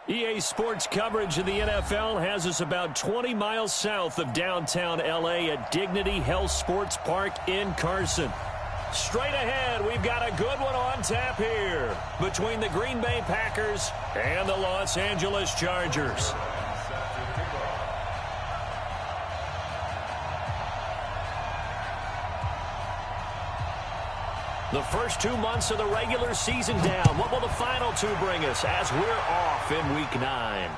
EA Sports coverage of the NFL has us about 20 miles south of downtown L.A. at Dignity Health Sports Park in Carson. Straight ahead, we've got a good one on tap here between the Green Bay Packers and the Los Angeles Chargers. The first 2 months of the regular season down. What will the final two bring us as we're off in Week 9?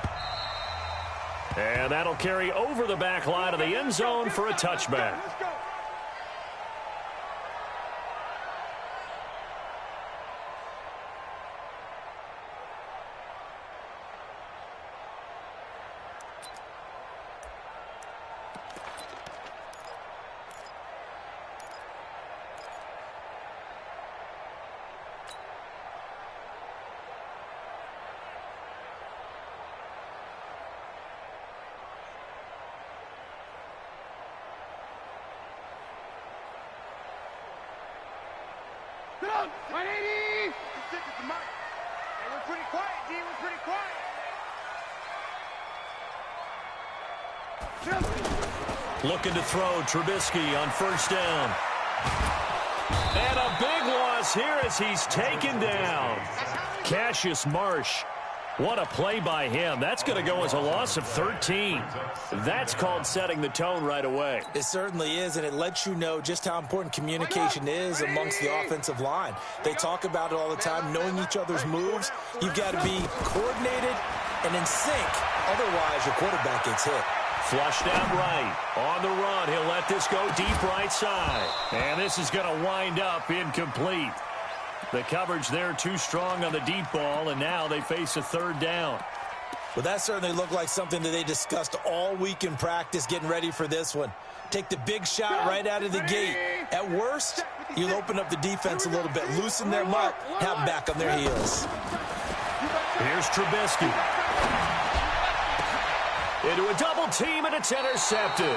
And that'll carry over the back line of the end zone for a touchback. Sit down, 180! Hey, we're pretty quiet, D. We're pretty quiet. Looking to throw Trubisky on first down. And a big loss here as he's taken down. Cassius Marsh. What a play by him. That's going to go as a loss of 13. That's called setting the tone right away. It certainly is, and it lets you know just how important communication is amongst the offensive line. They talk about it all the time, knowing each other's moves. You've got to be coordinated and in sync. Otherwise, your quarterback gets hit. Flushed out right. On the run, he'll let this go deep right side. And this is going to wind up incomplete. The coverage there too strong on the deep ball, and now they face a third down. Well, that certainly looked like something that they discussed all week in practice getting ready for this one. Take the big shot right out of the gate. At worst, you'll open up the defense a little bit, loosen them up, have them back on their heels. Here's Trubisky. Into a double team, and it's intercepted.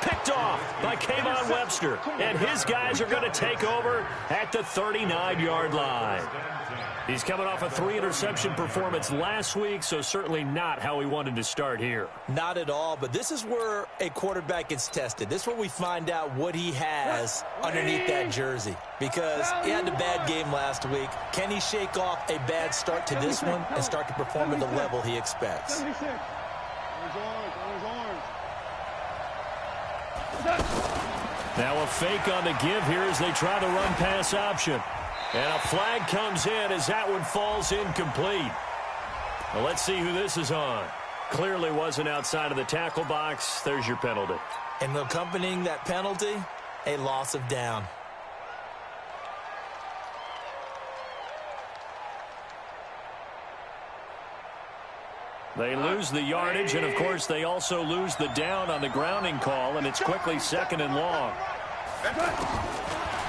Picked off by Kayvon Webster, and his guys are going to take over at the 39-yard line. He's coming off a 3-interception performance last week, so certainly not how he wanted to start here. Not at all, but this is where a quarterback gets tested. This is where we find out what he has underneath that jersey, because he had a bad game last week. Can he shake off a bad start to this one and start to perform at the level he expects? Now a fake on the give here as they try the run-pass option. And a flag comes in as that one falls incomplete. Well, let's see who this is on. Clearly wasn't outside of the tackle box. There's your penalty. And accompanying that penalty, a loss of down. They lose the yardage, and, of course, they also lose the down on the grounding call, and it's quickly second and long.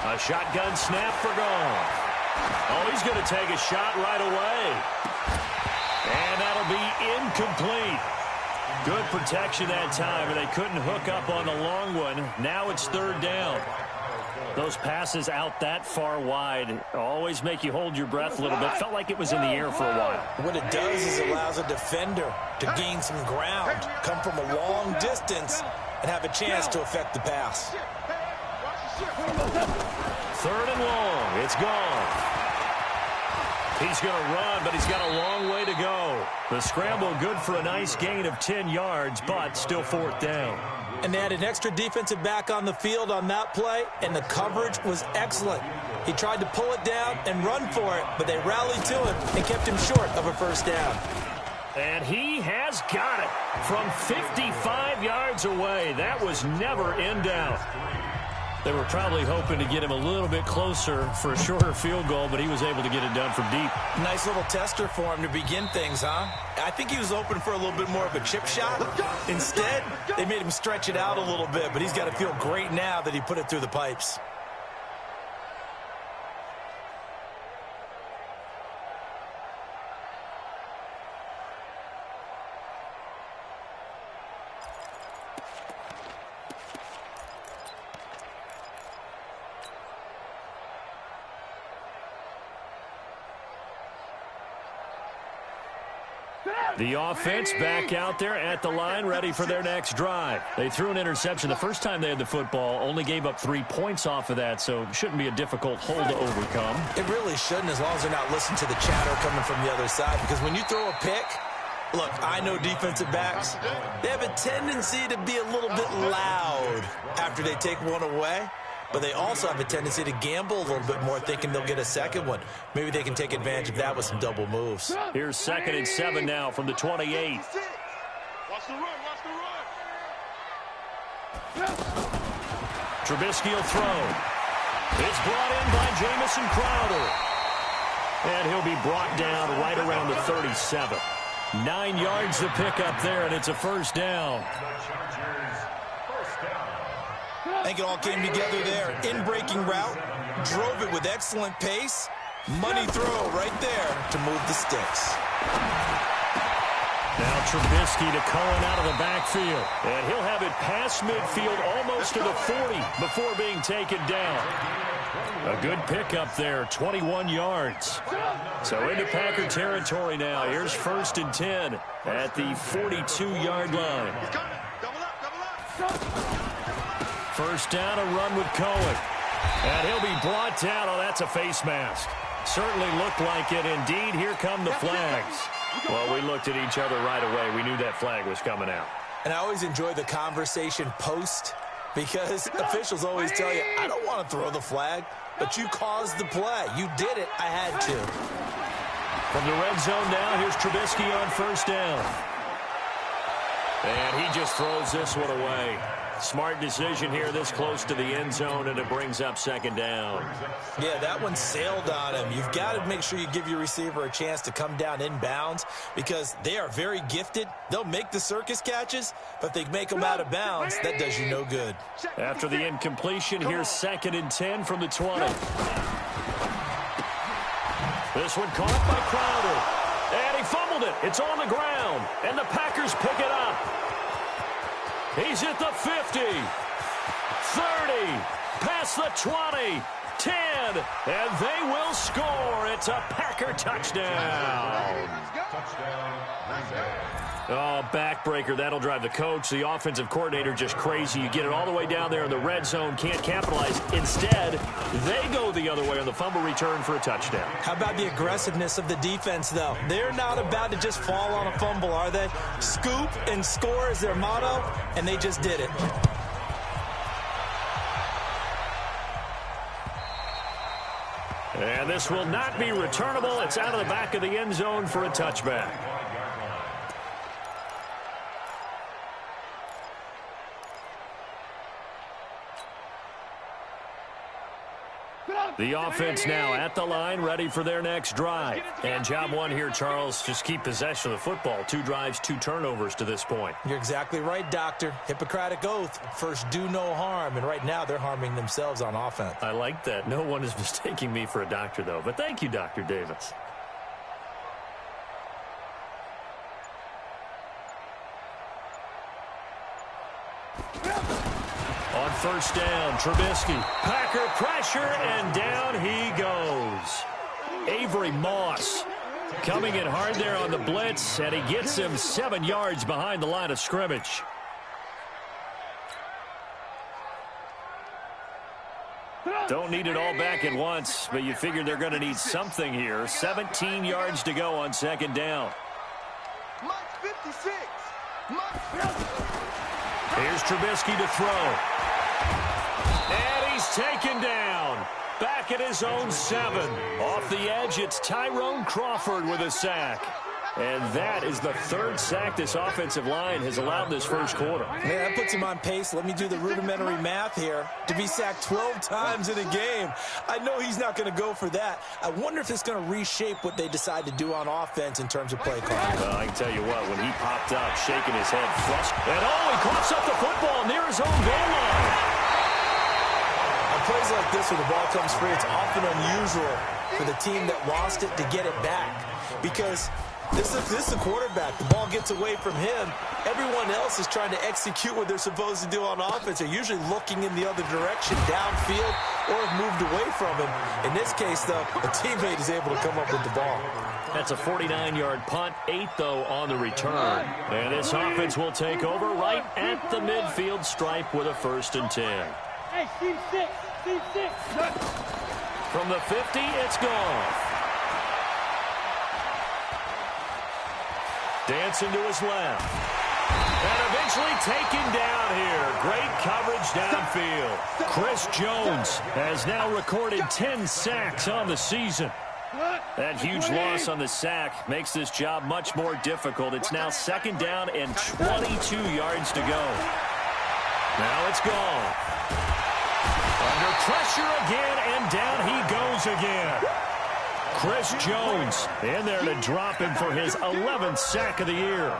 A shotgun snap for Goff. Oh, he's going to take a shot right away. And that'll be incomplete. Good protection that time, and they couldn't hook up on the long one. Now it's third down. Those passes out that far wide always make you hold your breath a little bit. Felt like it was in the air for a while. What it does is it allows a defender to gain some ground, come from a long distance, and have a chance to affect the pass. Third and long. It's gone. He's going to run, but he's got a long way to go. The scramble good for a nice gain of 10 yards, but still fourth down. And they had an extra defensive back on the field on that play, and the coverage was excellent. He tried to pull it down and run for it, but they rallied to him and kept him short of a first down. And he has got it from 55 yards away. That was never in doubt. They were probably hoping to get him a little bit closer for a shorter field goal, but he was able to get it done from deep. Nice little tester for him to begin things, huh? I think he was open for a little bit more of a chip shot. Instead, they made him stretch it out a little bit, but he's got to feel great now that he put it through the pipes. The offense back out there at the line, ready for their next drive. They threw an interception the first time they had the football, only gave up 3 points off of that, so it shouldn't be a difficult hole to overcome. It really shouldn't, as long as they're not listening to the chatter coming from the other side, because when you throw a pick, look, I know defensive backs, they have a tendency to be a little bit loud after they take one away. But they also have a tendency to gamble a little bit more, thinking they'll get a second one. Maybe they can take advantage of that with some double moves. Here's 2nd and 7 now from the 28. Watch the run, Trubisky will throw. It's brought in by Jamison Crowder. And he'll be brought down right around the 37. 9 yards to pick up there, and it's a first down. I think it all came together there. In-breaking route, drove it with excellent pace. Money throw right there to move the sticks. Now Trubisky to Cohen out of the backfield. And he'll have it past midfield almost to the 40 before being taken down. A good pickup there, 21 yards. So into Packer territory now. Here's 1st and 10 at the 42-yard line. First down, a run with Cohen. And he'll be brought down. Oh, that's a face mask. Certainly looked like it. Indeed, here come the flags. Well, we looked at each other right away. We knew that flag was coming out. And I always enjoy the conversation post, because officials always tell you, I don't want to throw the flag, but you caused the play. You did it. I had to. From the red zone now, here's Trubisky on 1st down. And he just throws this one away. Smart decision here this close to the end zone, and it brings up 2nd down. Yeah, that one sailed on him. You've got to make sure you give your receiver a chance to come down inbounds, because they are very gifted. They'll make the circus catches, but if they make them out of bounds, that does you no good. After the incompletion, here's 2nd and 10 from the 20. This one caught by Crowder. And he fumbled it. It's on the ground. And the Packers pick it up. He's at the 50, 30, past the 20, 10, and they will score. It's a Packer touchdown. Oh, backbreaker. That'll drive the coach, the offensive coordinator, just crazy. You get it all the way down there in the red zone, can't capitalize. Instead, they go the other way on the fumble return for a touchdown. How about the aggressiveness of the defense, though? They're not about to just fall on a fumble, are they? Scoop and score is their motto, and they just did it. And this will not be returnable. It's out of the back of the end zone for a touchback. The offense now at the line, ready for their next drive. And job one here, Charles, just keep possession of the football. 2 drives, 2 turnovers to this point. You're exactly right, Doctor. Hippocratic oath. First, do no harm. And right now, they're harming themselves on offense. I like that. No one is mistaking me for a doctor, though. But thank you, Dr. Davis. On 1st down, Trubisky. Packer pressure, and down he goes. Avery Moss coming in hard there on the blitz, and he gets him 7 yards behind the line of scrimmage. Don't need it all back at once, but you figure they're going to need something here. 17 yards to go on 2nd down. Here's Trubisky to throw. And he's taken down. Back at his own 7. Off the edge, it's Tyrone Crawford with a sack. And that is the 3rd sack this offensive line has allowed this first quarter. Yeah, that puts him on pace. Let me do the rudimentary math here. To be sacked 12 times in a game. I know he's not going to go for that. I wonder if it's going to reshape what they decide to do on offense in terms of play calling. Well, I can tell you what, when he popped up, shaking his head, frustrated. And he coughs up the football near his own goal line. On plays like this, where the ball comes free, it's often unusual for the team that lost it to get it back. Because this is a quarterback. The ball gets away from him. Everyone else is trying to execute what they're supposed to do on offense. They're usually looking in the other direction, downfield, or have moved away from him. In this case, though, a teammate is able to come up with the ball. That's a 49-yard punt, 8, though, on the return. And this offense will take over right at the midfield stripe with a 1st and 10. Hey, Steve 6. Steve 6. From the 50, it's Goff. Dancing to his left. And eventually taken down here. Great coverage downfield. Chris Jones has now recorded 10 sacks on the season. That huge loss on the sack makes this job much more difficult. It's now 2nd down and 22 yards to go. Now it's Goff. Under pressure again, and down he goes again. Chris Jones in there to drop him for his 11th sack of the year.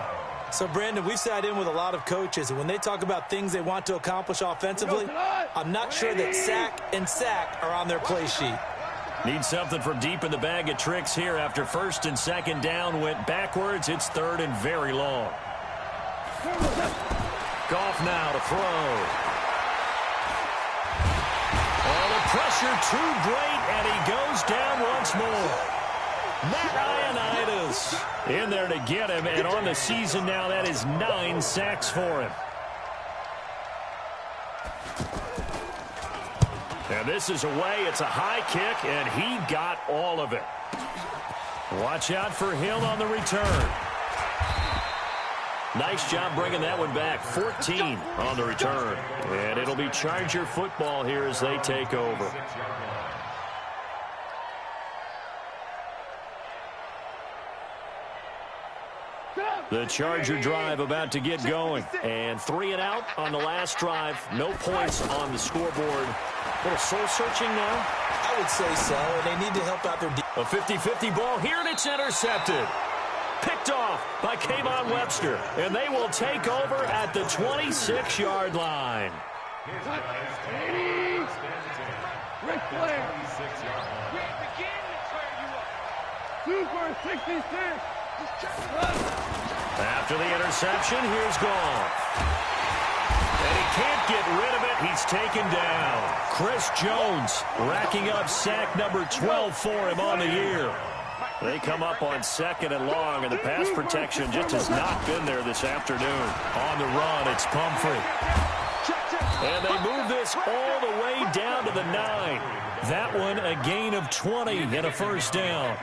So, Brandon, we've sat in with a lot of coaches, and when they talk about things they want to accomplish offensively, I'm not sure that sack and sack are on their play sheet. Need something from deep in the bag of tricks here after 1st and 2nd down went backwards. It's 3rd and very long. Goff now to throw. Oh, the pressure too great, and he goes down once more. Matt Ioannidis in there to get him, and on the season now, that is 9 sacks for him. And this is away. It's a high kick, and he got all of it. Watch out for Hill on the return. Nice job bringing that one back. 14 on the return. And it'll be Charger football here as they take over. The Charger drive about to get going. And 3 and out on the last drive. No points on the scoreboard. A little soul-searching now? I would say so, and they need to help out their A 50-50 ball here, and it's intercepted. Picked off by Kayvon Webster. And they will take over at the 26-yard line. Rick Flair. Super 66. After the interception, here's Goff. And he can't get rid of it. He's taken down. Chris Jones racking up sack number 12 for him on the year. They come up on 2nd and long, and the pass protection just has not been there this afternoon. On the run, it's Pumphrey. And they move this all the way down to the 9. That one a gain of 20 and a 1st down.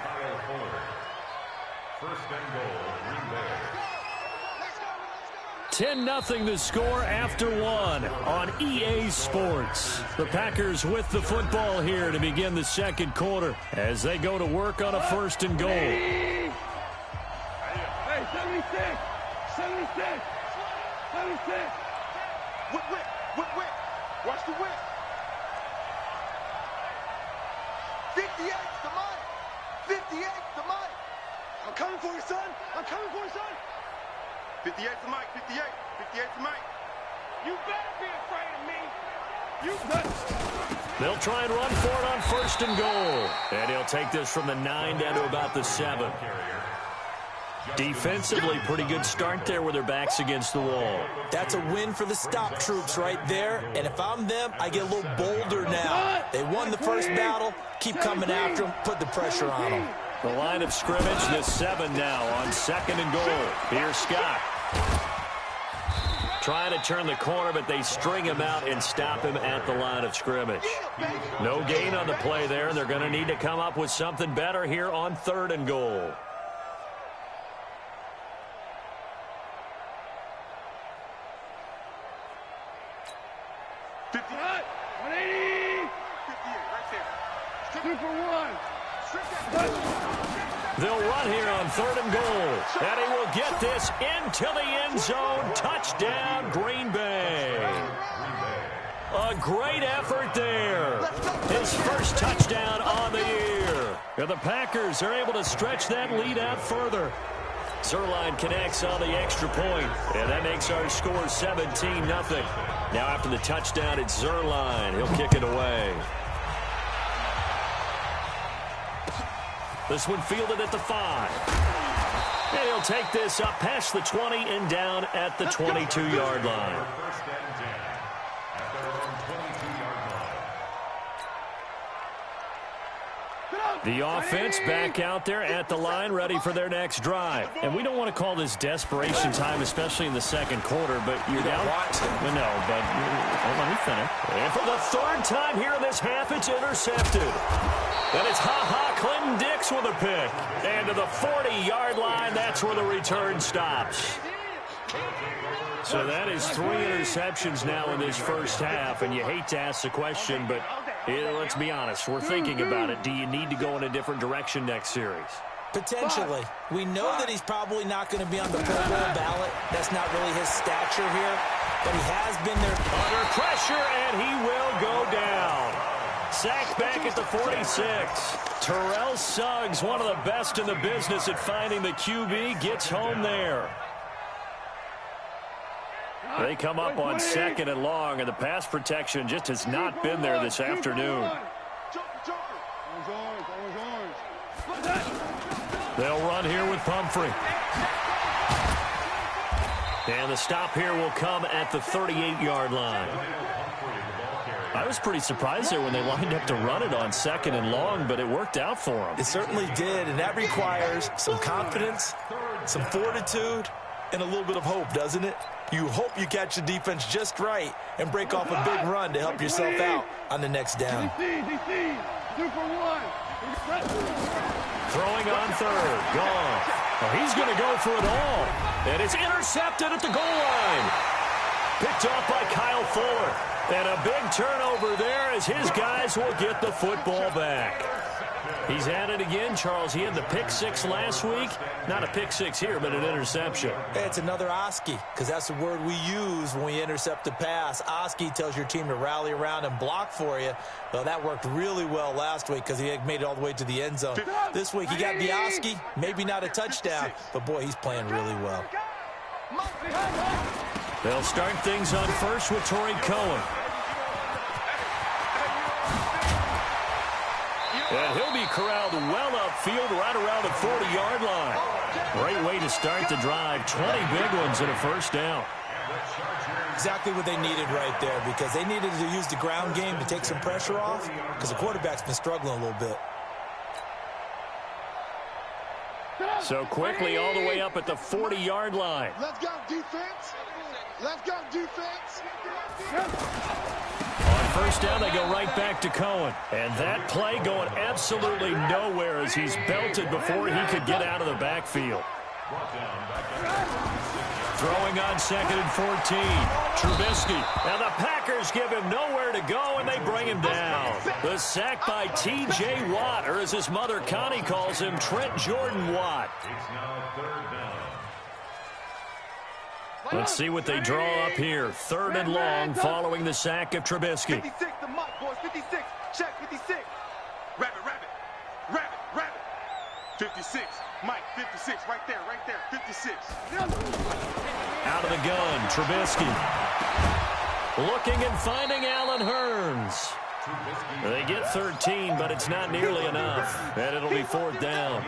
10-0 the score after 1 on EA Sports. The Packers with the football here to begin the 2nd quarter as they go to work on a 1st and goal. Hey, 76. 76. 76. Whip. Watch the whip. 58 the mic. 58 the mic. I'm coming for you, son. 58 the mic. 58 the mic. You better be afraid of me. They'll try and run for it on 1st and goal. And he'll take this from the 9 down to about the 7. Defensively, pretty good start there with their backs against the wall. That's a win for the stop troops right there. And if I'm them, I get a little bolder now. They won the first battle. Keep coming after them. Put the pressure on them. The line of scrimmage, the 7 now on 2nd and goal. Here's Scott. Trying to turn the corner, but they string him out and stop him at the line of scrimmage. No gain on the play there. They're going to need to come up with something better here on 3rd and goal. They'll run here on 3rd and goal. And he will get this into the end zone. Touchdown, Green Bay. A great effort there. His first touchdown on the year. And the Packers are able to stretch that lead out further. Zuerlein connects on the extra point, and that makes our score 17-0. Now after the touchdown, it's Zuerlein. He'll kick it away. This one fielded at the 5. And he'll take this up past the 20 and down at the 22-yard line. The offense back out there at the line, ready for their next drive. And we don't want to call this desperation time, especially in the second quarter, but you're down. No, but let me finish. And for the third time here in this half, it's intercepted. And it's Clinton Dix with a pick. And to the 40-yard line, that's where the return stops. So that is 3 interceptions now in this first half, and you hate to ask the question, but let's be honest, we're thinking about it. Do you need to go in a different direction next series? Potentially. We know that he's probably not going to be on the Pro Bowl ballot. That's not really his stature here, but he has been there. Under pressure, and he will go down. Sacked back at the 46. Terrell Suggs, one of the best in the business at finding the QB, gets home there. They come up on 2nd and long, and the pass protection just has not been there this afternoon. They'll run here with Pumphrey. And the stop here will come at the 38-yard line. I was pretty surprised there when they lined up to run it on 2nd and long, but it worked out for them. It certainly did, and that requires some confidence, some fortitude, and a little bit of hope, doesn't it? You hope you catch the defense just right and break off a big run to help yourself out on the next down. 2 for 1. Throwing on 3rd. Gone. Oh, he's going to go for it all. And it's intercepted at the goal line. Picked off by Kyle Fuller. And a big turnover there as his guys will get the football back. He's at it again, Charles. He had the pick 6 last week. Not a pick 6 here, but an interception. It's another Oski, because that's the word we use when we intercept a pass. Oski tells your team to rally around and block for you. Well, that worked really well last week because he had made it all the way to the end zone. This week he got the Oski, maybe not a touchdown, but boy, he's playing really well. They'll start things on first with Torrey Cohen. And he'll be corralled well upfield right around the 40-yard line. Great way to start the drive. 20 big ones and a first down. Exactly what they needed right there, because they needed to use the ground game to take some pressure off, because the quarterback's been struggling a little bit. So quickly all the way up at the 40-yard line. Let's go, defense. Let's go, defense. On first down, they go right back to Cohen. And that play going absolutely nowhere as he's belted before he could get out of the backfield. Throwing on 2nd and 14. Trubisky. Now the Packers give him nowhere to go, and they bring him down. The sack by T.J. Watt, or as his mother Connie calls him, Trent Jordan Watt. Let's see what they draw up here. 3rd and long following the sack of Trubisky. 56 to Mike, boys. 56. Check, 56. Rabbit. 56. Mike, 56. Right there. 56. Out of the gun, Trubisky. Looking and finding Allen Hurns. They get 13, but it's not nearly enough. And it'll be 4th down.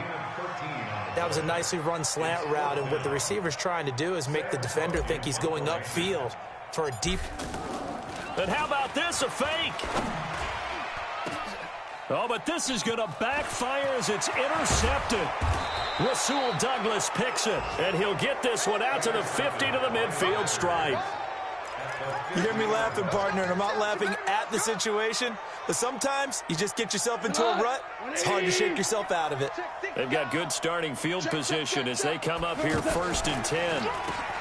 That was a nicely run slant route, and what the receiver's trying to do is make the defender think he's going upfield for a deep. And how about this, a fake? Oh, but this is going to backfire as it's intercepted. Rasul Douglas picks it, and he'll get this one out to the 50 to the midfield stripe. You hear me laughing, partner, and I'm not laughing at the situation, but sometimes you just get yourself into a rut. It's hard to shake yourself out of it. They've got good starting field position as they come up here 1st and 10.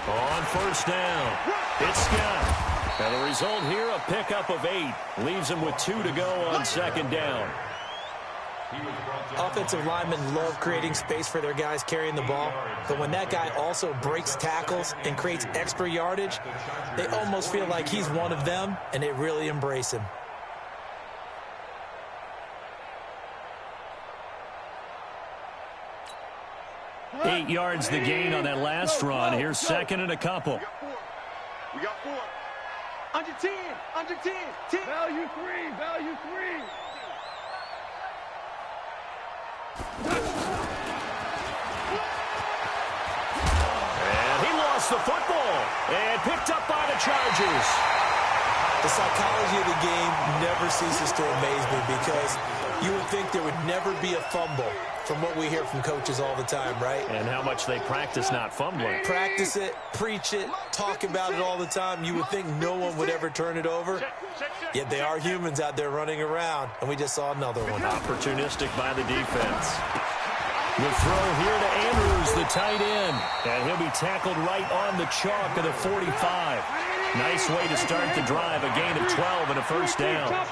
On first down, it's Scott. And the result here, a pickup of 8. Leaves him with 2 to go on 2nd down. Offensive linemen love creating space for their guys carrying the ball, but when that guy also breaks tackles and creates extra yardage, they almost feel like he's one of them, and they really embrace him. Eight yards the gain on that last run. Here's 2nd and a couple. We got 4. Under 10. 10. Value 3. And he lost the football and picked up by the Chargers. The psychology of the game never ceases to amaze me because You would think there would never be a fumble from what we hear from coaches all the time, right? And how much they practice not fumbling. Practice it, preach it, talk about it all the time. You would think no one would ever turn it over. Yet they are humans out there running around, and we just saw another one. Opportunistic by the defense. The throw here to Andrews, the tight end. And he'll be tackled right on the chalk of the 45. Nice way to start the drive. A gain of 12 and a first down.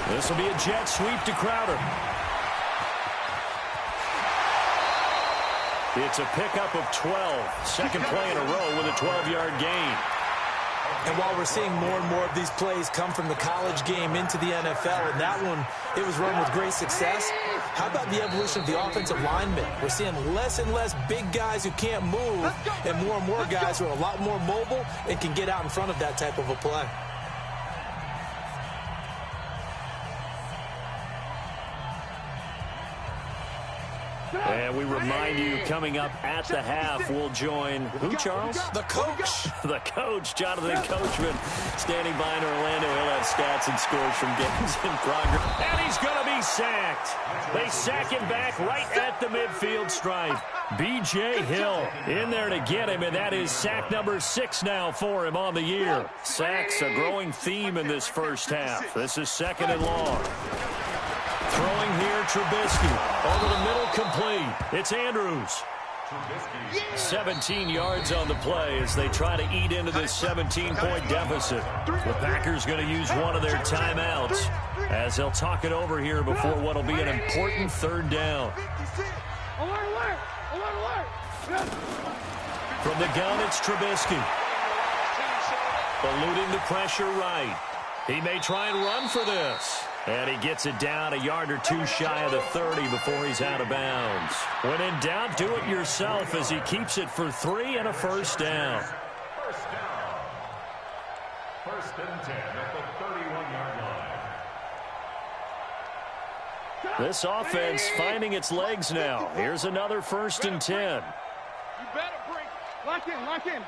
This will be a jet sweep to Crowder. It's a pickup of 12. Second play in a row with a 12-yard gain. And while we're seeing more and more of these plays come from the college game into the NFL, and that one, it was run with great success, how about the evolution of the offensive linemen? We're seeing less and less big guys who can't move, and more guys who are a lot more mobile and can get out in front of that type of a play. And we remind you, coming up at the half, we'll join who, Charles? The coach. The coach, Jonathan Coachman, standing by in Orlando. He'll have stats and scores from games in progress. And he's going to be sacked. They sack him back right at the midfield stripe. B.J. Hill in there to get him, and that is sack number 6 now for him on the year. Sacks a growing theme in this first half. This is second and long. Throwing here, Trubisky. Over the middle, complete. It's Andrews. 17 yards on the play as they try to eat into this 17-point deficit. The Packers going to use one of their timeouts as they'll talk it over here before what will be an important third down. From the gun, it's Trubisky. Eluding the pressure right. He may try and run for this. And he gets it down a yard or two shy of the 30 before he's out of bounds. When in doubt, do it yourself as he keeps it for 3 and a first down. First and 10 at the 31-yard line. This offense finding its legs now. Here's another first and 10. You better bring. Lock in.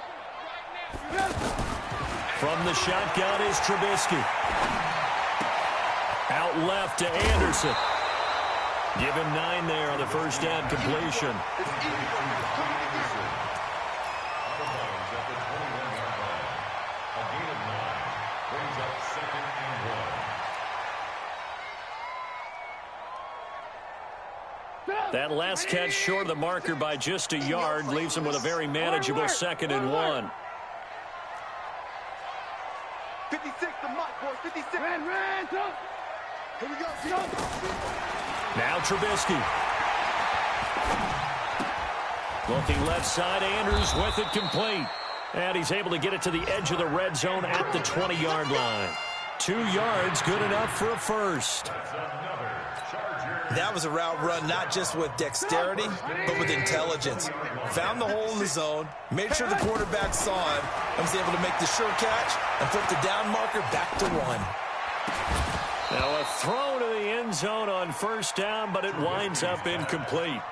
From the shotgun is Trubisky. Out left to Anderson. Give him 9 there on the first down completion. That last catch short of the marker by just a yard leaves him with a very manageable 2nd and 1. 56, the mark, boys. 56. Ran, go. Here we go. Now Trubisky. Looking left side, Andrews with it complete. And he's able to get it to the edge of the red zone at the 20-yard line. 2 yards, good enough for a first. That was a route run not just with dexterity, but with intelligence. Found the hole in the zone, made sure the quarterback saw him, and was able to make the sure catch and flip the down marker back to 1. Now a throw to the end zone on first down, but it winds up incomplete.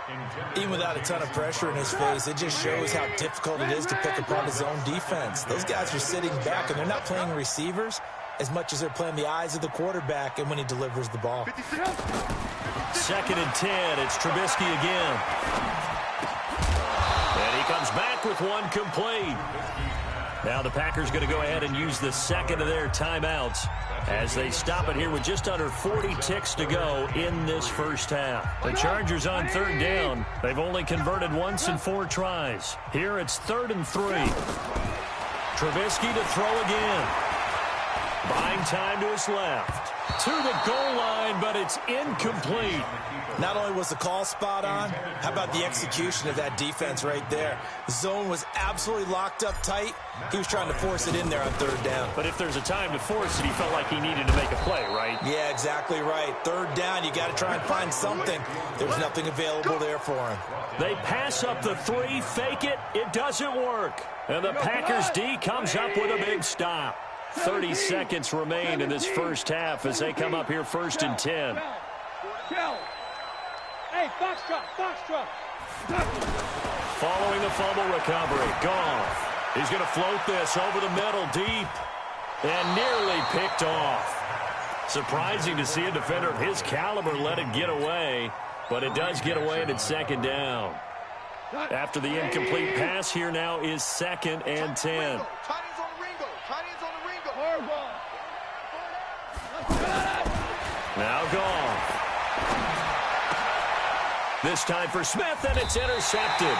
Even without a ton of pressure in his face, it just shows how difficult it is to pick apart his own defense. Those guys are sitting back, and they're not playing receivers as much as they're playing the eyes of the quarterback and when he delivers the ball. 2nd and 10. It's Trubisky again. And he comes back with one complete. Now the Packers going to go ahead and use the second of their timeouts as they stop it here with just under 40 ticks to go in this first half. The Chargers on third down. They've only converted once in 4 tries. Here it's 3rd and 3. Trubisky to throw again. Buying time to his left. To the goal line, but it's incomplete. Not only was the call spot on, how about the execution of that defense right there? The zone was absolutely locked up tight. He was trying to force it in there on third down. But if there's a time to force it, he felt like he needed to make a play, right? Yeah, exactly right. Third down, you got to try and find something. There was nothing available there for him. They pass up the 3, fake it. It doesn't work. And the Packers D comes up with a big stop. 30 seconds remain in this first half as they come up here 1st and 10. Hey, Foxtrot. Following the fumble recovery, Goff. He's going to float this over the middle deep and nearly picked off. Surprising to see a defender of his caliber let it get away, but it does get away and it's second down. After the incomplete pass, here now is 2nd and 10. Now gone. This time for Smith, and it's intercepted.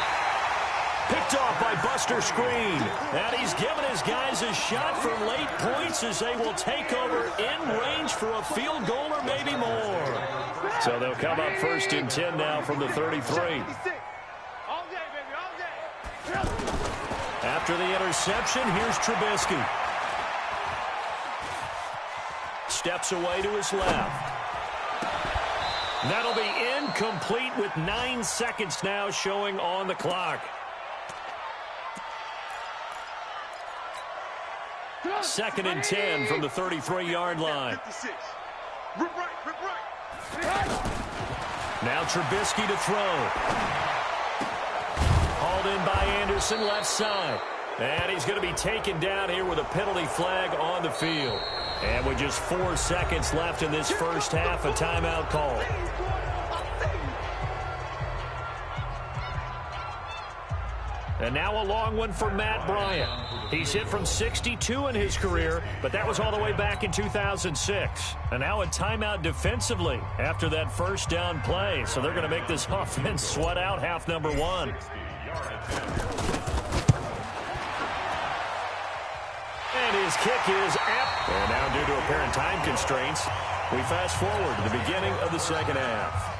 Picked off by Buster Screen. And he's given his guys a shot for late points as they will take over in range for a field goal or maybe more. So they'll come up 1st and 10 now from the 33. After the interception, here's Trubisky. Steps away to his left. That'll be incomplete with 9 seconds now showing on the clock. 2nd and 10 from the 33-yard line. Now Trubisky to throw. Hauled in by Anderson, left side. And he's going to be taken down here with a penalty flag on the field. And with just 4 seconds left in this first half, a timeout call. And now a long one for Matt Bryant. He's hit from 62 in his career, but that was all the way back in 2006. And now a timeout defensively after that first down play. So they're going to make this offense sweat out half number 1. And his kick is up. And now due to apparent time constraints, we fast forward to the beginning of the second half.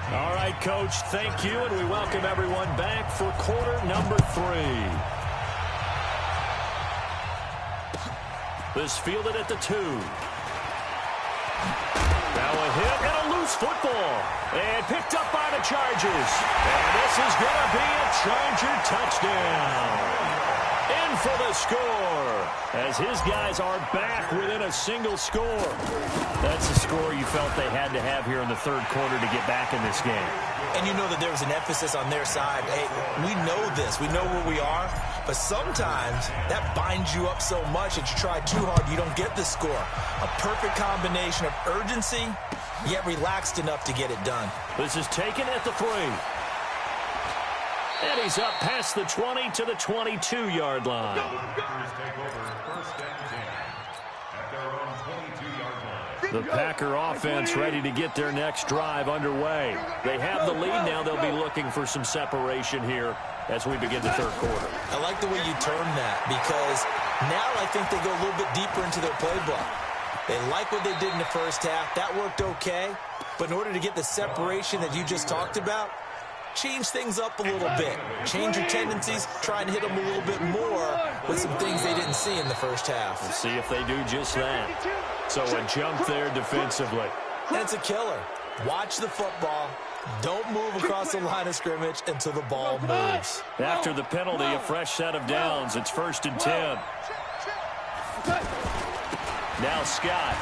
All right, Coach, thank you, and we welcome everyone back for quarter number 3. This fielded at the 2. Now a hit and a loose football. And picked up by the Chargers. And this is going to be a Charger touchdown. In for the score, as his guys are back within a single score. That's the score you felt they had to have here in the third quarter to get back in this game. And you know that there was an emphasis on their side. Hey, we know this. We know where we are. But sometimes that binds you up so much that you try too hard, you don't get the score. A perfect combination of urgency, yet relaxed enough to get it done. This is taken at the 3. And he's up past the 20 to the 22-yard line. The Packer offense ready to get their next drive underway. They have the lead now. They'll be looking for some separation here as we begin the third quarter. I like the way you term that, because now I think they go a little bit deeper into their playbook. They like what they did in the first half. That worked okay. But in order to get the separation that you just talked about, change things up a little bit. Change your tendencies. Try and hit them a little bit more with some things they didn't see in the first half. We'll see if they do just that. So a jump there defensively. And it's a killer. Watch the football. Don't move across the line of scrimmage until the ball moves. After the penalty, a fresh set of downs. It's 1st and 10. Now Scott.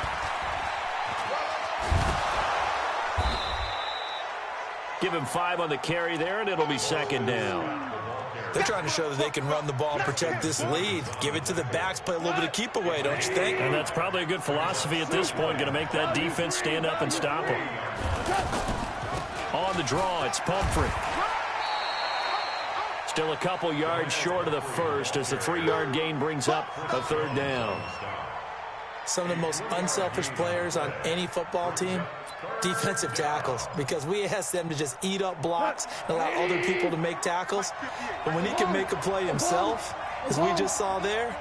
Give him 5 on the carry there, and it'll be 2nd down. They're trying to show that they can run the ball and protect this lead. Give it to the backs, play a little bit of keep away, don't you think? And that's probably a good philosophy at this point, going to make that defense stand up and stop them. On the draw, it's Pumphrey. Still a couple yards short of the first as the 3-yard gain brings up a 3rd down. Some of the most unselfish players on any football team, defensive tackles, because we ask them to just eat up blocks and allow other people to make tackles. And when he can make a play himself, as we just saw there,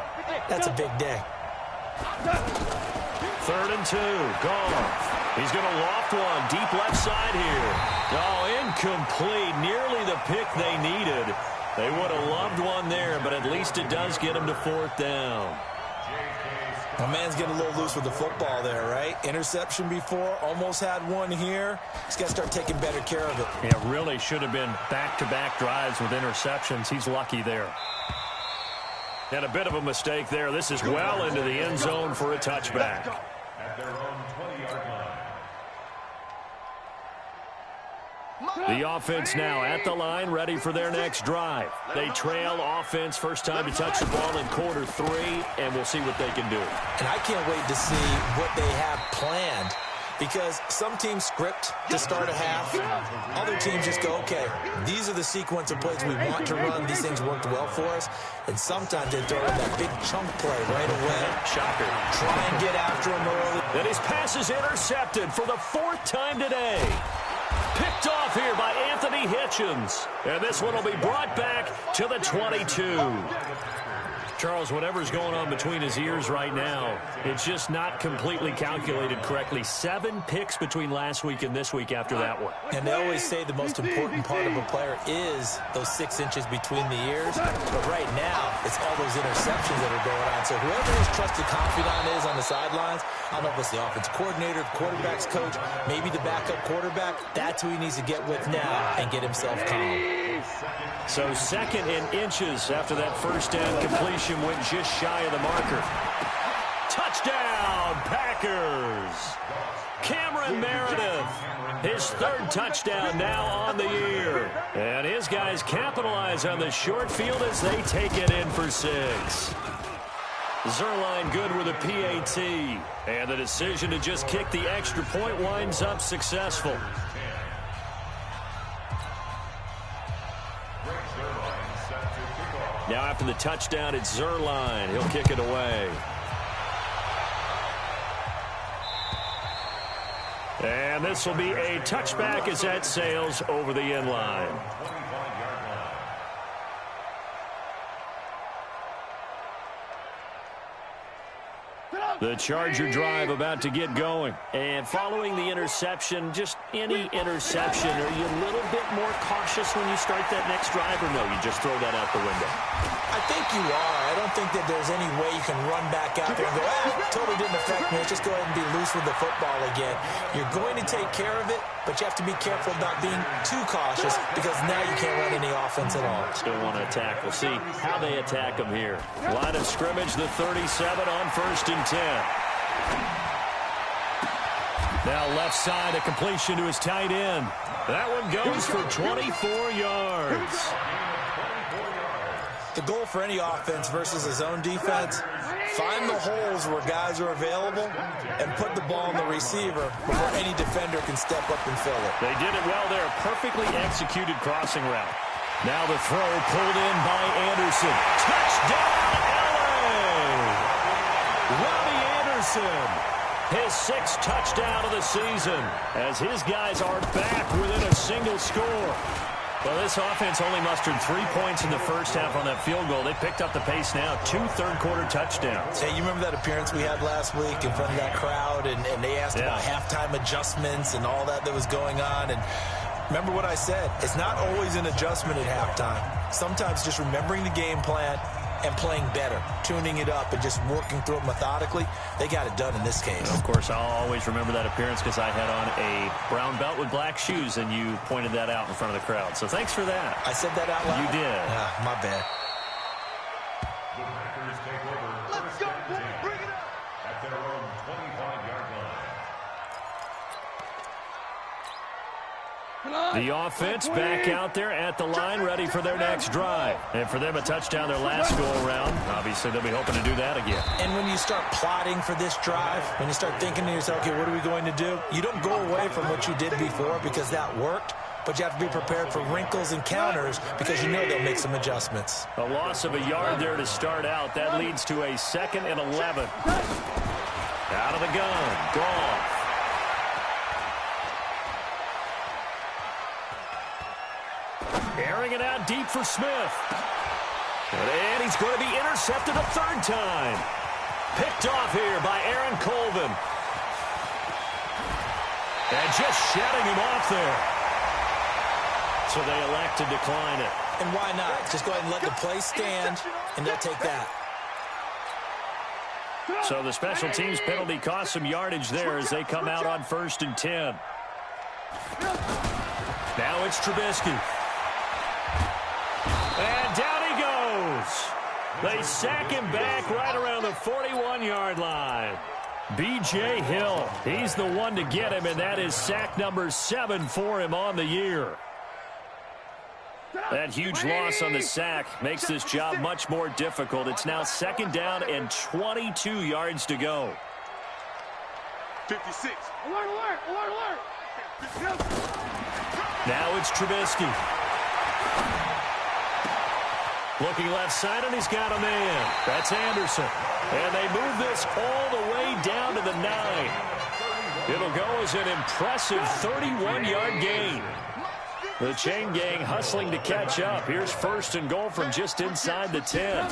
that's a big day. 3rd and 2, Goff. He's going to loft one deep left side here. Oh, incomplete. Nearly the pick they needed. They would have loved one there, but at least it does get him to 4th down. My man's getting a little loose with the football there, right? Interception before, almost had one here. He's got to start taking better care of it. It really should have been back-to-back drives with interceptions. He's lucky there. And a bit of a mistake there. This is well into the end zone for a touchback. At their own 20-yard line. The offense now at the line, ready for their next drive. They trail offense, first time to touch the ball in quarter 3, and we'll see what they can do. And I can't wait to see what they have planned, because some teams script to start a half. Other teams just go, okay, these are the sequence of plays we want to run. These things worked well for us. And sometimes they throw in that big chunk play right away. Shocker. Try and get after him early. And his pass is intercepted for the 4th time today. Picked off here by Anthony Hitchens. And this one will be brought back to the 22. Charles, whatever's going on between his ears right now, it's just not completely calculated correctly. 7 picks between last week and this week after that one. And they always say the most important part of a player is those 6 inches between the ears. But right now, it's all those interceptions that are going on. So whoever his trusted confidant is on the sidelines, I don't know if it's the offensive coordinator, the quarterback's coach, maybe the backup quarterback, that's who he needs to get with now and get himself calm. So 2nd and inches after that first down completion. Went just shy of the marker. Touchdown, Packers. Cameron Meredith, his 3rd touchdown now on the year. And his guys capitalize on the short field as they take it in for 6. Zuerlein good with a PAT. And the decision to just kick the extra point winds up successful. Now after the touchdown, it's Zuerlein. He'll kick it away. And this will be a touchback as that sails over the end line. The Charger drive about to get going. And following the interception, just any interception, are you a little bit more cautious when you start that next drive, or no, you just throw that out the window? I think you are. I don't think that there's any way you can run back out there and go, totally didn't affect me. Let's just go ahead and be loose with the football again. You're going to take care of it, but you have to be careful about being too cautious, because now you can't run any offense at all. Still want to attack. We'll see how they attack them here. Line of scrimmage, the 37 on 1st and 10. Now left side, a completion to his tight end. That one goes for 24 yards. The goal for any offense versus a zone defense, find the holes where guys are available and put the ball in the receiver before any defender can step up and fill it. They did it well there. Perfectly executed crossing route. Now the throw pulled in by Anderson. Touchdown, LA! Robbie Anderson, his 6th touchdown of the season, as his guys are back within a single score. Well, this offense only mustered 3 points in the first half on that field goal. They picked up the pace now. 2 third-quarter touchdowns. Hey, you remember that appearance we had last week in front of that crowd, and they asked about halftime adjustments and all that was going on, and remember what I said. It's not always an adjustment at halftime. Sometimes just remembering the game plan and playing better, tuning it up and just working through it methodically. They got it done in this case. Of course, I'll always remember that appearance because I had on a brown belt with black shoes, and you pointed that out in front of the crowd. So thanks for that. I said that out loud? You did. My bad. The Packers take over. Let's go, bring it up. At their own 25-yard line. The offense back out there at the line, ready for their next drive. And for them, a touchdown their last go-around. Obviously, they'll be hoping to do that again. And when you start plotting for this drive, when you start thinking to yourself, okay, what are we going to do? You don't go away from what you did before because that worked, but you have to be prepared for wrinkles and counters because you know they'll make some adjustments. A loss of a yard there to start out. That leads to a 2nd and 11. Out of the gun. Goff. Airing it out deep for Smith. And he's going to be intercepted a 3rd time. Picked off here by Aaron Colvin. And just shutting him off there. So they elect to decline it. And why not? Just go ahead and let the play stand, and they'll take that. So the special teams penalty cost some yardage there as they come out on 1st and 10. Now it's Trubisky. And down he goes. They sack him back right around the 41-yard line. B.J. Hill, he's the one to get him, and that is sack number 7 for him on the year. That huge loss on the sack makes this job much more difficult. It's now 2nd down and 22 yards to go. 56. Alert, alert, alert, alert. Now it's Trubisky. Looking left side, and he's got a man. That's Anderson. And they move this all the way down to the 9. It'll go as an impressive 31-yard gain. The chain gang hustling to catch up. Here's 1st and goal from just inside the 10.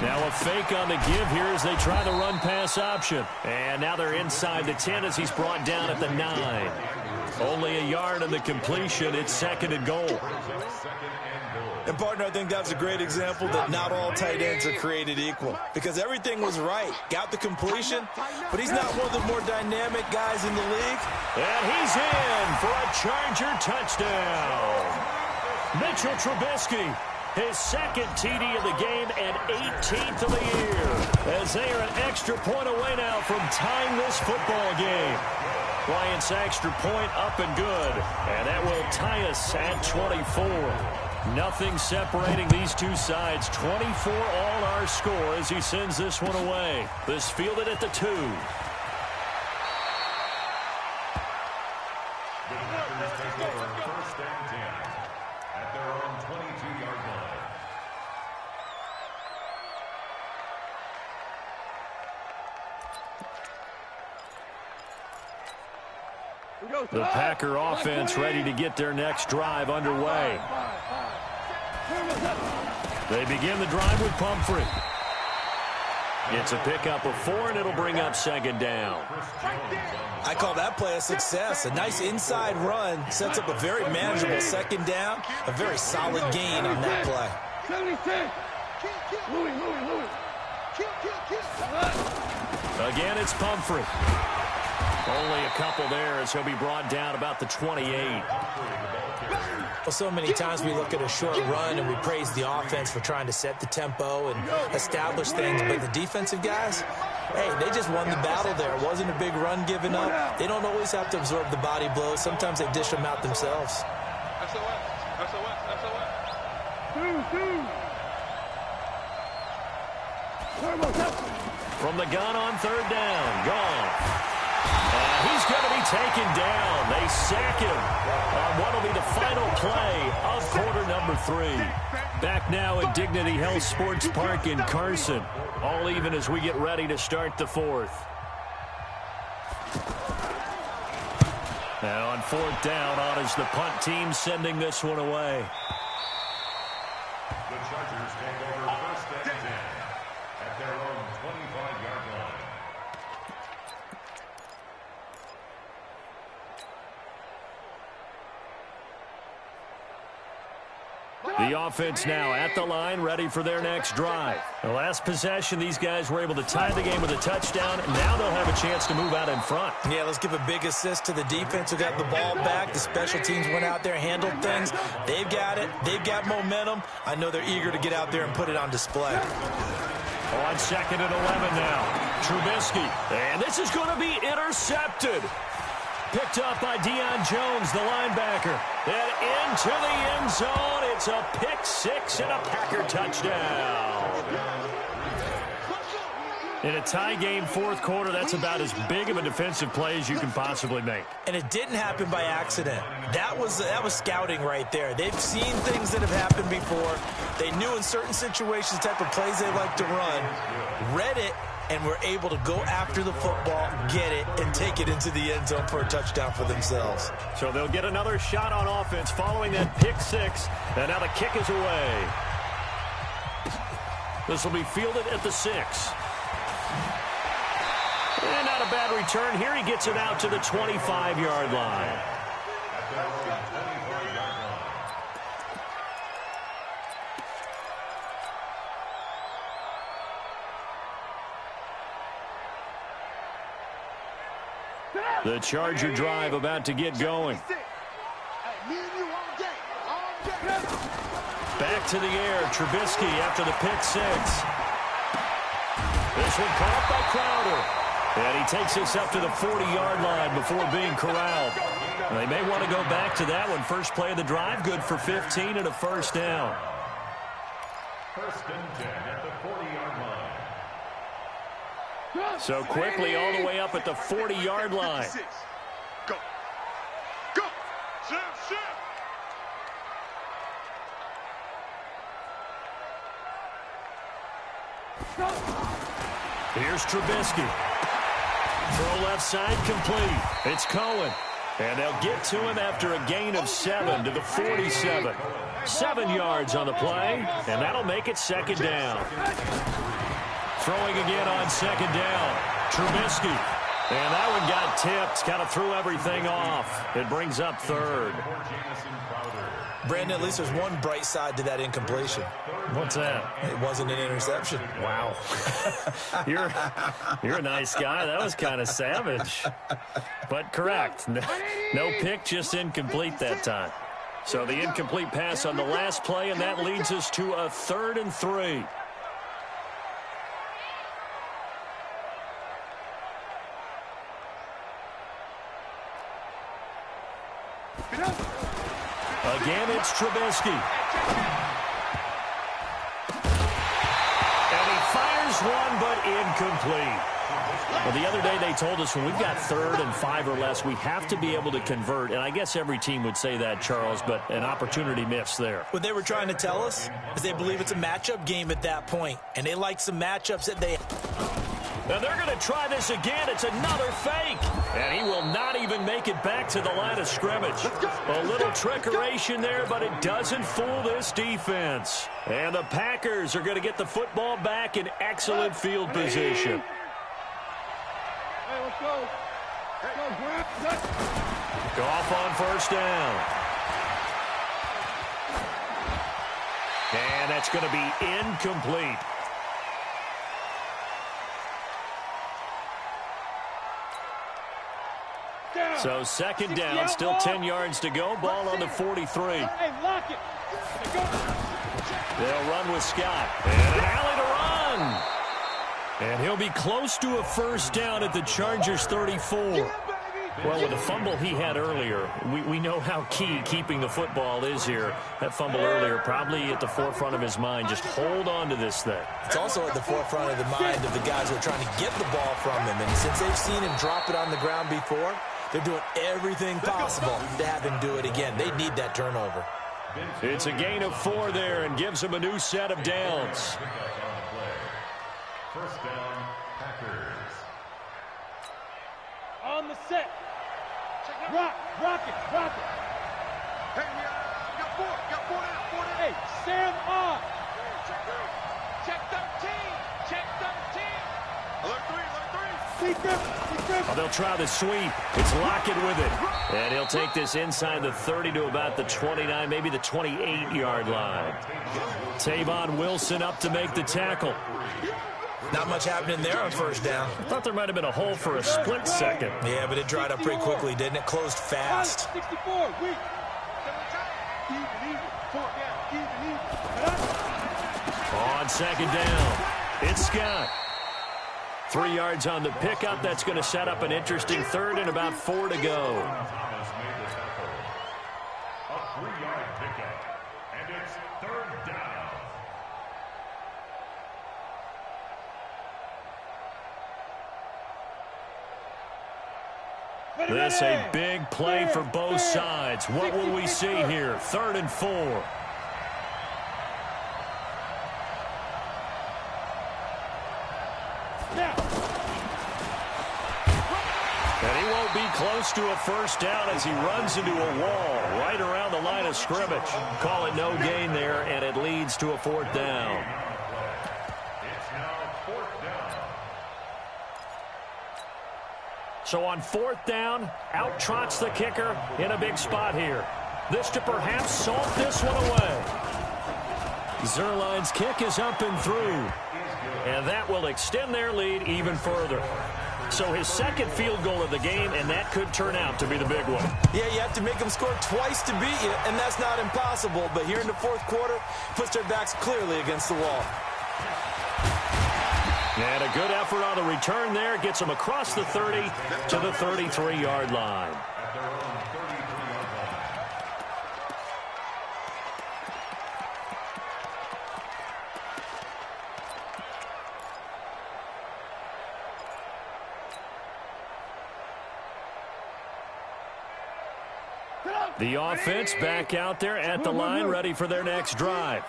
Now a fake on the give here as they try the run-pass option. And now they're inside the 10 as he's brought down at the 9. Only a yard on the completion. It's 2nd and goal. And, partner, I think that's a great example that not all tight ends are created equal. Because everything was right. Got the completion, but he's not one of the more dynamic guys in the league. And he's in for a Charger touchdown. Mitchell Trubisky, his 2nd TD of the game and 18th of the year. As they are an extra point away now from tying this football game. Bryant's extra point up and good. And that will tie us at 24. Nothing separating these two sides. 24 all our score as he sends this one away. This fielded at the 2. The Packers take over 1st and 10 at their own 22-yard line. The Packer offense ready to get their next drive underway. They begin the drive with Pumphrey. It's a pickup of 4, and it'll bring up 2nd down. I call that play a success. A nice inside run sets up a very manageable 2nd down. A very solid gain on that play. 76. Again, it's Pumphrey. Only a couple there as he'll be brought down about the 28. Well, so many times we look at a short run and we praise the offense for trying to set the tempo and establish things, but the defensive guys, hey, they just won the battle there. It wasn't a big run given up. They don't always have to absorb the body blows. Sometimes they dish them out themselves. From the gun on 3rd down, gone. He's going to be taken down. They sack him on what will be the final play of quarter number 3. Back now at Dignity Health Sports Park in Carson. All even as we get ready to start the 4th. Now on 4th down, on is the punt team sending this one away. The Chargers take over 1st and 10 at their own 25-yard line. The offense now at the line, ready for their next drive. The last possession, these guys were able to tie the game with a touchdown, and now they'll have a chance to move out in front. Yeah, let's give a big assist to the defense who got the ball back. The special teams went out there, handled things. They've got it. They've got momentum. I know they're eager to get out there and put it on display. On 2nd and 11 now. Trubisky, and this is going to be intercepted. Picked up by Deion Jones, the linebacker. And into the end zone. It's a pick 6 and a Packer touchdown. In a tie game 4th quarter, that's about as big of a defensive play as you can possibly make. And it didn't happen by accident. That was scouting right there. They've seen things that have happened before. They knew in certain situations the type of plays they like to run, read it, and were able to go after the football, get it, and take it into the end zone for a touchdown for themselves. So they'll get another shot on offense following that pick 6, and now the kick is away. This will be fielded at the 6. And not a bad return here. He gets it out to the 25-yard line. The Charger drive about to get going. Back to the air, Trubisky after the pick 6. This one caught by Crowder. And he takes this up to the 40-yard line before being corralled. And they may want to go back to that one. First play of the drive, good for 15 and a first down. First and 10 at the 40-yard line. So quickly all the way up at the 40-yard line. Go. Go. Shift, shift. Here's Trubisky. Throw left side complete. It's Cohen. And they'll get to him after a gain of 7 to the 47. 7 yards on the play, and that'll make it second down. Throwing again on second down. Trubisky. And that one got tipped. Kind of threw everything off. It brings up third. Brandon, at least there's one bright side to that incompletion. What's that? It wasn't an interception. Wow. You're a nice guy. That was kind of savage. But correct. No pick, just incomplete that time. So the incomplete pass on the last play, and that leads us to a 3rd and 3. Again, it's Trubisky. And he fires one, but incomplete. Well, the other day they told us when we've got 3rd and 5 or less, we have to be able to convert. And I guess every team would say that, Charles, but an opportunity missed there. What they were trying to tell us is they believe it's a matchup game at that point, and they like some matchups that they... Now they're going to try this again. It's another fake. And he will not even make it back to the line of scrimmage. A little trickeration there, but it doesn't fool this defense. And the Packers are going to get the football back in excellent field position. Hey, let's go. Goff on first down. And that's going to be incomplete. So second down, still 10 yards to go. Ball on the 43. Hey, lock it. They'll run with Scott. And an alley to run. And he'll be close to a first down at the Chargers 34. Well, with the fumble he had earlier, we know how key keeping the football is here. That fumble earlier probably at the forefront of his mind. Just hold on to this thing. It's also at the forefront of the mind of the guys who are trying to get the ball from him. And since they've seen him drop it on the ground before, they're doing everything possible to have him do it again. They need that turnover. It's a gain of 4 there and gives him a new set of downs. First down, Packers. On the set. Rock it. Hey, got 4 down. Hey, Sam on. Check 13. Alert 3. Secret. They'll try the sweep. It's Lockett with it. And he'll take this inside the 30 to about the 29, maybe the 28-yard line. Tavon Wilson up to make the tackle. Not much happening there on first down. I thought there might have been a hole for a split second. Yeah, but it dried up pretty quickly, didn't it? Closed fast. 64, weak. On second down, it's Scott. 3 yards on the pickup. That's going to set up an interesting 3rd and about 4 to go. Thomas made the tackle. A 3-yard pickup, and it's 3rd down. This a big play for both sides. What will we see here? 3rd and 4. And he won't be close to a first down as he runs into a wall right around the line of scrimmage. Call it no gain there, and it leads to a 4th down. It's now 4th down. So on 4th down, out trots the kicker in a big spot here. This to perhaps salt this one away. Zerline's kick is up and through. And that will extend their lead even further. So his second field goal of the game, and that could turn out to be the big one. Yeah, you have to make them score twice to beat you, and that's not impossible. But here in the 4th quarter, puts their backs clearly against the wall. And a good effort on the return there. Gets them across the 30 to the 33-yard line. The offense back out there at the line, ready for their next drive.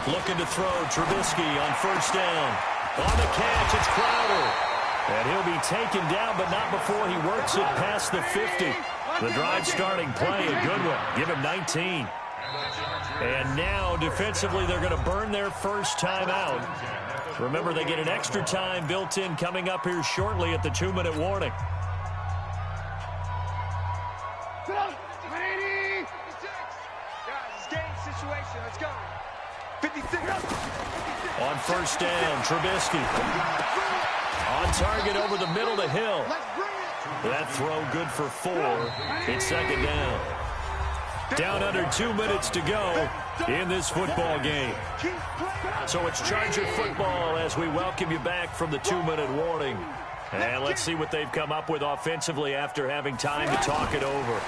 Looking to throw, Trubisky on first down. On the catch, it's Crowder. And he'll be taken down, but not before he works it past the 50. The drive starting play, a good one. Give him 19. And now, defensively, they're going to burn their first time out. Remember, they get an extra time built in coming up here shortly at the 2-minute warning. Let's go. 56. On first down, Trubisky. On target over the middle to Hill. That throw good for 4. It's second down. Down under 2 minutes to go in this football game. So it's Charger football as we welcome you back from the 2-minute warning. And let's see what they've come up with offensively after having time to talk it over.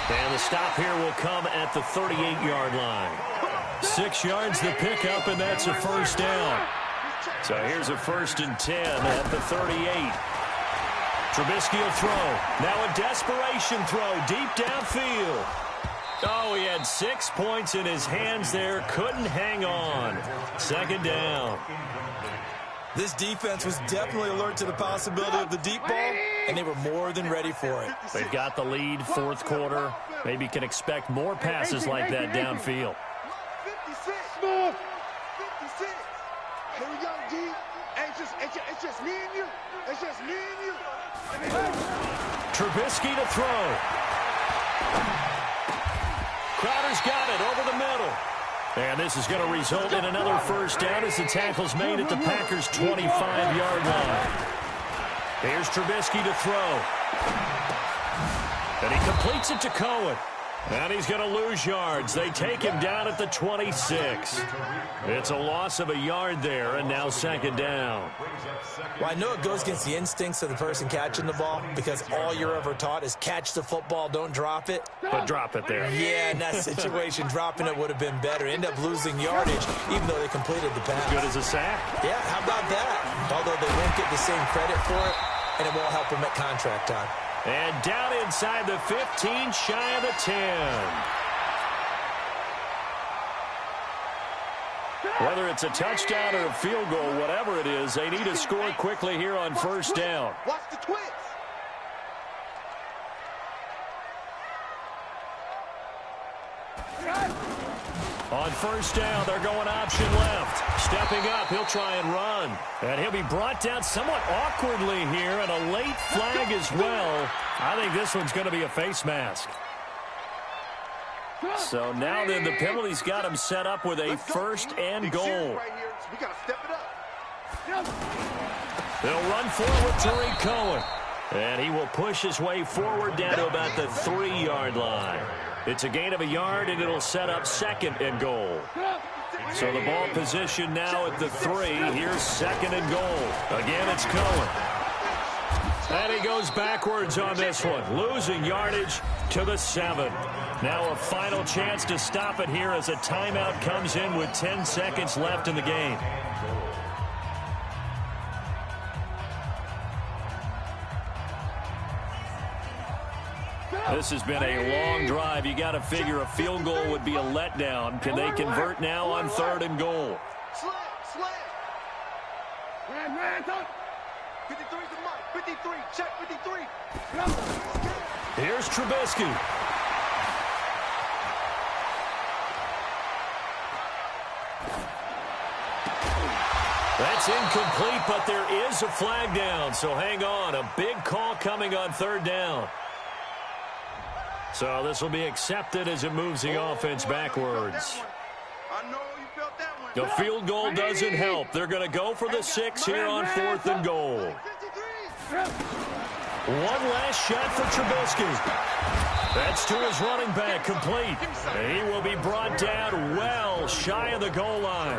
And the stop here will come at the 38-yard line. 6 yards the pickup, and that's a first down. So here's a 1st and 10 at the 38. Trubisky will throw. Now a desperation throw deep downfield. Oh, he had 6 points in his hands there. Couldn't hang on. Second down. This defense was definitely alert to the possibility of the deep ball, and they were more than ready for it. They've got the lead, 4th quarter. Maybe can expect more passes like that downfield. 56. 56. Here we go, G. It's just me and you. It's just me and you. Trubisky to throw. Crowder's got it over the middle. And this is going to result in another first down as the tackle's made at the Packers' 25-yard line. Here's Trubisky to throw. And he completes it to Cohen. And he's going to lose yards. They take him down at the 26. It's a loss of a yard there, and now second down. Well, I know it goes against the instincts of the person catching the ball because all you're ever taught is catch the football, don't drop it. But drop it there. Yeah, in that situation, dropping it would have been better. End up losing yardage, even though they completed the pass. As good as a sack. Yeah, how about that? Although they won't get the same credit for it, and it won't help them at contract time. And down inside the 15, shy of the 10. Whether it's a touchdown or a field goal, whatever it is, they need to score quickly here on first down. Watch the twist. On first down, they're going option left. Stepping up, he'll try and run. And he'll be brought down somewhat awkwardly here, and a late flag as well. I think this one's going to be a face mask. So now then, the penalty's got him set up with a first and goal. We got to step it up. They'll run forward, Tariq Cohen. And he will push his way forward down to about the 3-yard line. It's a gain of a yard, and it'll set up second and goal. So the ball position now at the 3. Here's second and goal. Again, it's Cohen. And he goes backwards on this one, losing yardage to the 7. Now a final chance to stop it here as a timeout comes in with 10 seconds left in the game. This has been a long drive. You got to figure a field goal would be a letdown. Can they convert now on 3rd and goal? Slam. Ran. 53 to Mike. 53. Check 53. Here's Trubisky. That's incomplete, but there is a flag down. So hang on. A big call coming on 3rd down. So this will be accepted as it moves the offense backwards. I know you felt that one. The field goal doesn't help. They're going to go for the 6 here on 4th and goal. One last shot for Trubisky. That's to his running back, complete. He will be brought down well shy of the goal line.